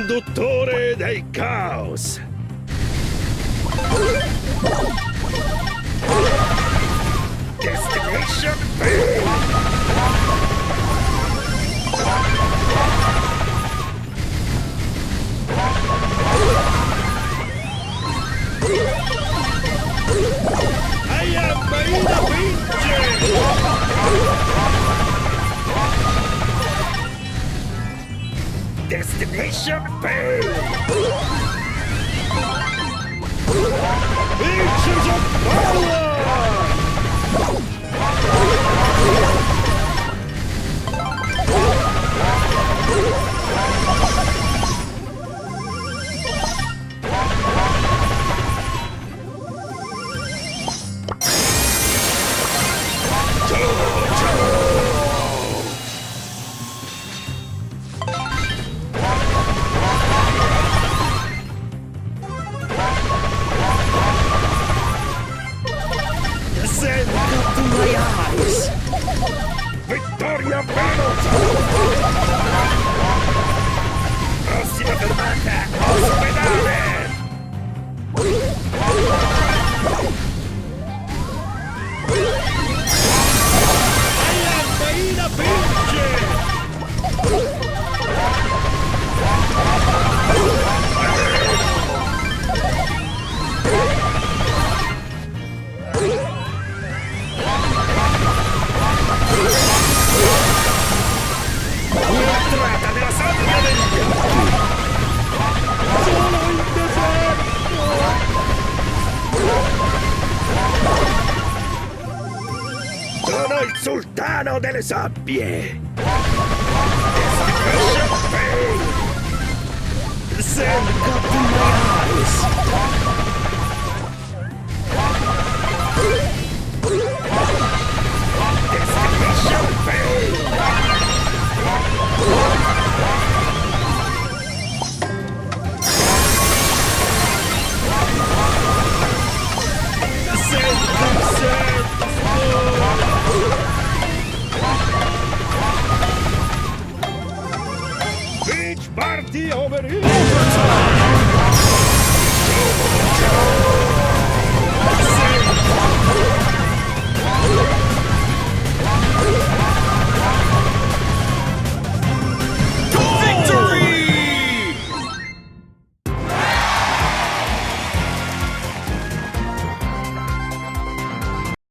Conduttore del caos. Destination failed. I am Marina Vince! Destination failed! Inches of power! Send to my eyes! Vittoria Veloce! Prossima fermata, ospedale! I am Marina Vince! Un'entrata nella sabbia del ghiaccio! Sono in deserto! Sono il sultano delle sabbie! Destination failed! Send God to my eyes! Destination failed! Beach party over here!